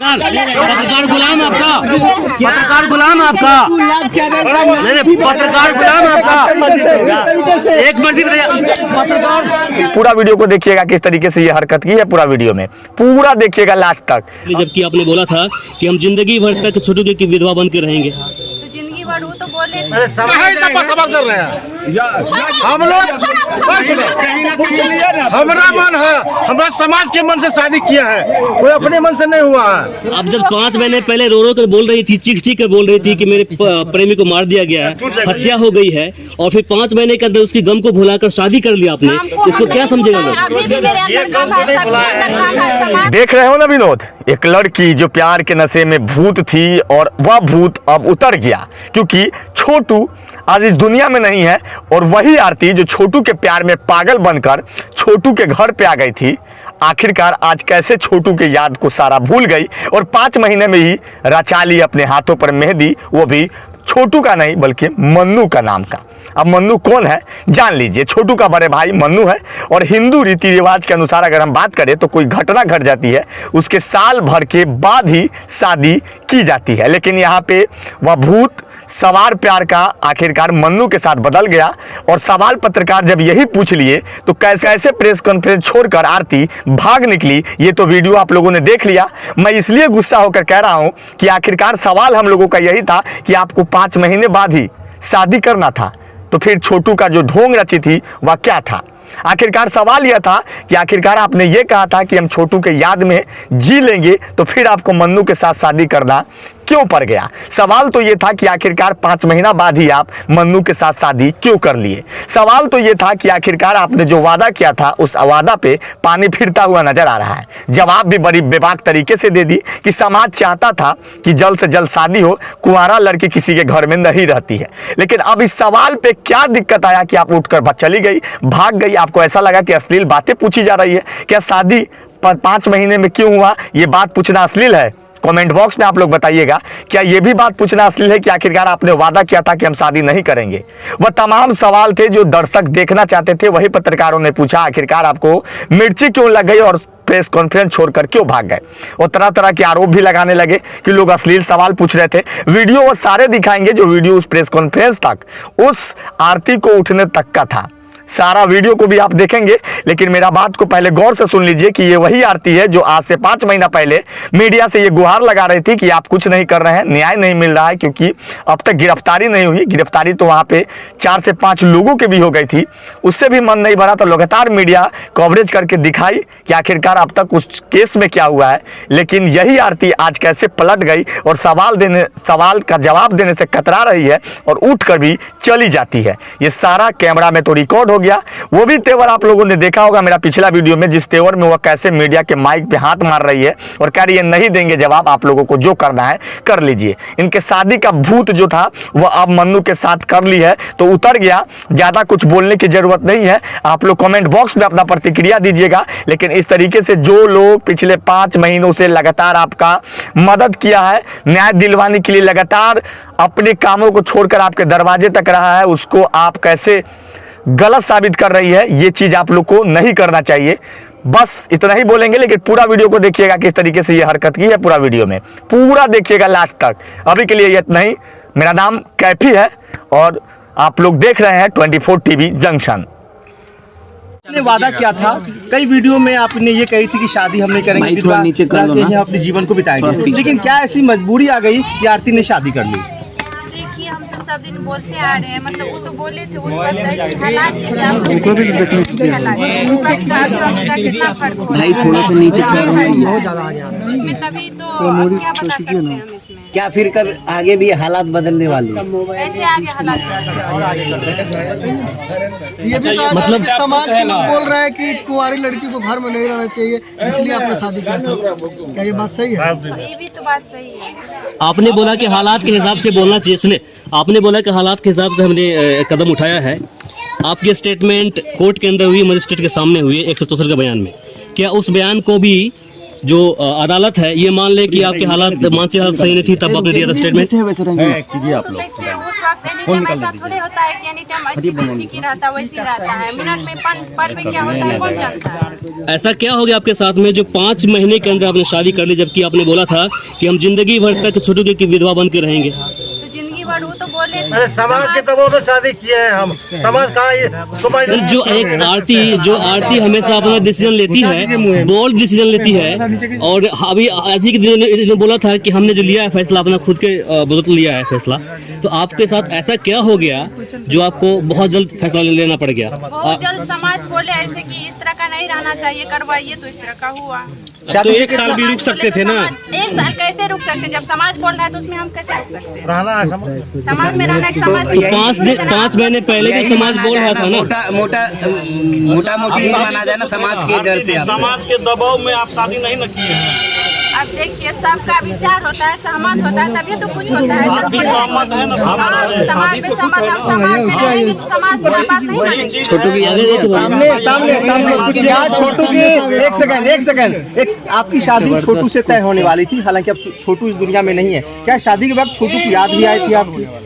पत्रकार गुलाम आपका, पत्रकार गुलाम आपका, नहीं पत्रकार गुलाम आपका, एक मर्जी पत्रकार। पूरा वीडियो को देखिएगा किस तरीके से ये हरकत की है, पूरा वीडियो में पूरा देखिएगा लास्ट तक। जबकि आपने बोला था कि हम जिंदगी भर तक छोटू की विधवा बन के रहेंगे, तो जिंदगी भर वो तो बोले कर रहे हैं हम लोग। हमारा मन है, हमारा समाज के मन से शादी किया है, कोई अपने मन से नहीं हुआ है। आप जब 5 महीने पहले रो रो कर बोल रही थी, चीख चीख कर बोल रही थी कि मेरे प्रेमी को मार दिया गया है, हत्या हो गई है, और फिर 5 महीने के अंदर उसकी गम को भुलाकर शादी कर लिया आपने, इसको क्या समझेगा लोग? देख रहे हो ना विनोद, एक लड़की जो प्यार के नशे में भूत थी और वह भूत अब उतर गया, क्योंकि छोटू आज इस दुनिया में नहीं है, और वही आरती जो छोटू के प्यार में पागल बनकर छोटू के घर पे आ गई थी, आखिरकार आज कैसे छोटू के याद को सारा भूल गई और 5 महीने में ही रचा ली अपने हाथों पर मेहंदी, वो भी छोटू का नहीं बल्कि मन्नू का नाम का। अब मन्नू कौन है जान लीजिए। छोटू का बड़े भाई मन्नू है, और हिंदू रीति रिवाज के अनुसार अगर हम बात करें तो कोई घटना घट जाती है उसके साल भर के बाद ही शादी की जाती है, लेकिन यहाँ पे वह भूत सवार प्यार का आखिरकार मन्नू के साथ बदल गया। और सवाल पत्रकार जब यही पूछ लिए तो कैसे ऐसे प्रेस कॉन्फ्रेंस छोड़कर आरती भाग निकली, ये तो वीडियो आप लोगों ने देख लिया। मैं इसलिए गुस्सा होकर कह रहा हूं कि आखिरकार सवाल हम लोगों का यही था कि आपको 5 महीने बाद ही शादी करना था, तो फिर छोटू का जो ढोंग रची थी वह क्या था? आखिरकार सवाल यह था कि आखिरकार आपने ये कहा था कि हम छोटू के याद में जी लेंगे, तो फिर आपको मन्नू के साथ शादी करना क्यों पड़ गया? सवाल तो ये था कि आखिरकार 5 महीना बाद ही आप मन्नू के साथ शादी क्यों कर लिए? सवाल तो ये था कि आखिरकार आपने जो वादा किया था उस वादा पे पानी फिरता हुआ नजर आ रहा है। जवाब भी बड़ी बेबाक तरीके से दे दी कि समाज चाहता था कि जल्द से जल्द शादी हो, कुंवारा लड़की किसी के घर में नहीं रहती है। लेकिन अब इस सवाल पे क्या दिक्कत आया कि आप उठकर चली गई, भाग गई? आपको ऐसा लगा कि अश्लील बातें पूछी जा रही है? क्या शादी 5 महीने में क्यों हुआ, ये बात पूछना अश्लील है? कमेंट बॉक्स में आप लोग बताइएगा, क्या ये भी बात पूछना अश्लील है कि आखिरकार आपने वादा किया था कि हम शादी नहीं करेंगे? वह तमाम सवाल थे जो दर्शक देखना चाहते थे, वही पत्रकारों ने पूछा। आखिरकार आपको मिर्ची क्यों लग गई और प्रेस कॉन्फ्रेंस छोड़कर क्यों भाग गए? और तरह तरह के आरोप भी लगाने लगे कि लोग अश्लील सवाल पूछ रहे थे। वीडियो वो सारे दिखाएंगे जो वीडियो उस प्रेस कॉन्फ्रेंस तक, उस आरती को उठने तक का था। सारा वीडियो को भी आप देखेंगे, लेकिन मेरा बात को पहले गौर से सुन लीजिए कि ये वही आरती है जो आज से 5 महीना पहले मीडिया से ये गुहार लगा रही थी कि आप कुछ नहीं कर रहे हैं, न्याय नहीं मिल रहा है, क्योंकि अब तक गिरफ्तारी नहीं हुई। गिरफ्तारी तो वहाँ पे 4 से 5 लोगों की भी हो गई थी, उससे भी मन नहीं भरा, तो लगातार मीडिया कवरेज करके दिखाई कि आखिरकार अब तक उस केस में क्या हुआ है। लेकिन यही आरती आज कैसे पलट गई और सवाल का जवाब देने से कतरा रही है और उठ कर भी चली जाती है। ये सारा कैमरा में तो रिकॉर्ड हो गया। वो भी तेवर आप लोगों ने देखा होगा मेरा पिछला वीडियो में, जिस तेवर में वो कैसे मीडिया के माइक पे हाथ मार रही है और कह रही है नहीं देंगे जवाब, आप लोगों को जो करना है कर लीजिए। इनके शादी का भूत जो था वो अब मन्नू के साथ कर ली है तो उतर गया। ज्यादा कुछ बोलने की जरूरत नहीं है, आप लोग कमेंट बॉक्स में अपना प्रतिक्रिया दीजिएगा। लेकिन इस तरीके से जो लोग पिछले 5 महीनों से लगातार आपका मदद किया है, न्याय दिलवाने के लिए लगातार अपने कामों को छोड़कर आपके दरवाजे तक रहा है, उसको आप कैसे गलत साबित कर रही है, ये चीज आप लोग को नहीं करना चाहिए। बस इतना ही बोलेंगे, लेकिन पूरा वीडियो को देखिएगा किस तरीके से ये हरकत की है, पूरा वीडियो में पूरा देखिएगा लास्ट तक। अभी के लिए इतना ही। मेरा नाम कैफी है और आप लोग देख रहे हैं 24 टीवी जंक्शन। आपने वादा किया था, कई वीडियो में आपने ये कही थी कि शादी हम नहीं करेंगे, अपने जीवन को बिताएंगे, लेकिन क्या ऐसी मजबूरी आ गई कि आरती ने शादी कर ली? देखिए हम तो सब दिन बोलते आ रहे हैं, मतलब वो तो बोले थे उस वक्त ऐसे हालात थे, भाई थोड़ा सा नीचे उसमें तभी तो क्या बता सकते हैं हम इसमें। क्या फिर कर आगे भी हालात बदलने वाली? ऐसे आगे हालात ये भी मतलब समाज के लोग बोल रहे हैं कि कुंवारी लड़की को घर में नहीं रहना चाहिए, इसलिए आपने शादी किया था। क्या ये बात सही है? ये भी तो बात सही है। आपने बोला कि हालात के हिसाब से बोलना चाहिए। सुने, आपने बोला कि हालात के हिसाब से हमने कदम उठाया है। आपकी स्टेटमेंट कोर्ट के अंदर हुई, मजिस्ट्रेट के सामने हुई 164 के बयान में। क्या उस बयान को भी जो अदालत है ये मान ले कि आपके हालात मानसिक हालत सही नहीं थी तब आपने दिया था स्टेटमेंट। तो देखते हैं उस वक्त एनी टाइम ऐसा थोड़े होता है कि एनी टाइम ऐसी ठीक ही रहता है, वैसे ही रहता है। मिनट में पल में क्या होता है कौन जानता है। ऐसा क्या हो गया आपके साथ में जो 5 महीने के अंदर आपने शादी कर ली, जबकि आपने बोला था कि हम जिंदगी भर तक छोटू की विधवा बन के रहेंगे। तो जिंदगी भर वो तो बोले थे। अरे समाज के दबाव में शादी किए हैं हम। समाज का जो एक आरती हमेशा अपना डिसीजन लेती है, बोल्ड डिसीजन लेती है, और अभी आज ही के दिन ने बोला था कि हमने जो लिया है फैसला अपना खुद के बदौलत लिया है फैसला। तो आपके साथ ऐसा क्या हो गया जो आपको बहुत जल्द फैसला लेना पड़ गया? बहुत जल्द समाज बोले ऐसे कि इस तरह का नहीं रहना चाहिए, करवाइए, तो इस तरह का हुआ। तो 1 साल भी रुक सकते थे ना। 1 साल कैसे रुक सकते हैं? जब समाज बोल रहा है तो उसमें हम कैसे रुक सकते हैं? रहना है समाज में रहना, समाज तो 5 महीने पहले जो समाज बोल रहा था ना, मोटा मोटी माना जाए ना समाज के डर से। समाज के दबाव में आप शादी नहीं न किए हैं। अब देखिए सबका विचार होता है, सहमत होता है, तभी तो कुछ होता है। आप भी सहमत है ना समाज से? समाज में सहमत, हम समाज में रहेंगे तो समाज से बात नहीं मानेगी। छोटू की सामने कुछ याद छोटू की। एक सेकंड एक आपकी शादी छोटू से तय होने वाली थी, हालांकि अब छोटू इस दुनिया में नहीं है। क्या शादी के वक्त छोटू की याद भी आई थी आपको?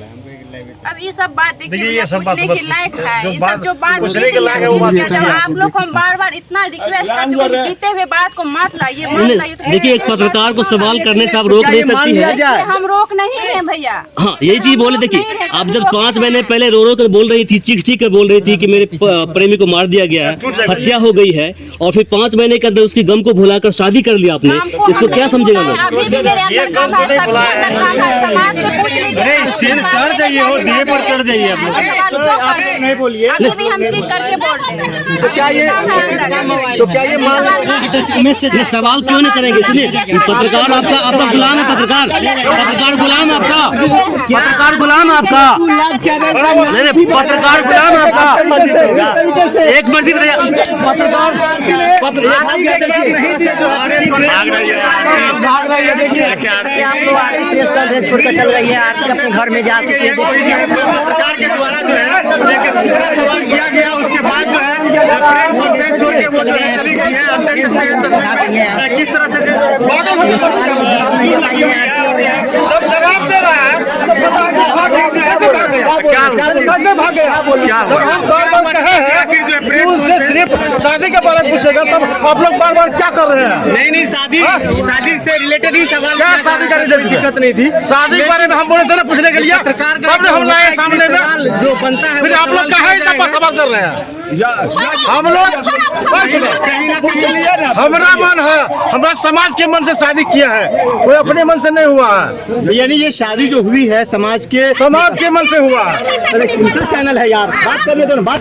अब ये सब बात देखिए ये सब बात पूछने के लायक है। ये सब जो बात पूछने के लायक है वो बात जब आप लोग को हम बार-बार इतना रिक्वेस्ट कर चुके हैं, बीते हुए बात को मत लाइए, मत लाइए। तो देखिए एक पत्रकार को सवाल करने से आप रोक नहीं सकती है। हम रोक नहीं है भैया। हाँ यही चीज बोले। देखिए आप जब 5 महीने पहले रो कर बोल रही थी, चीख कर बोल रही थी कि मेरे प्रेमी को मार दिया गया है, हत्या हो गई है, और फिर 5 महीने के अंदर उसकी गम को भुलाकर शादी कर लिया आपने, इसको क्या समझेगा लोग? स्टेज चढ़ जाइए और दिए पर चढ़ जाइए। नहीं बोलिए। अभी हम चेक करके बोल रहे हैं। तो क्या ये ये सवाल क्यों नहीं करेंगे? सुनिए पत्रकार आपका गुलाम है, पत्रकार गुलाम है आपका, पत्रकार गुलाम है आपका, नहीं पत्रकार गुलाम है आपका। एक मर्जी पत्रकार भाग रही है। देखिए आप लोग छोड़ कर चल रही है, आरती अपने घर में जा चुकी है। सरकार के द्वारा जो है सवाल किया गया, उसके बाद जो है किस तरह से जवाब दे रहा है। सिर्फ शादी के बारे में पूछेगा तब आप लोग बार बार क्या कर रहे हैं? नहीं शादी से रिलेटेड ही सवाल। क्या शादी का दिक्कत नहीं थी? शादी के बारे में हम बोले थे ना पूछने के लिए, तब ने हम लाए सामने में जो बनता है। फिर आप लोग कहाँ इस पर सवाल कर रहे हैं? हम लोग हमारा मन है, हमारा समाज के मन से शादी किया है, कोई अपने मन से नहीं हुआ है। यानी ये शादी जो हुई है समाज के मन से हुआ है। चैनल है यार, बात करिए तो बात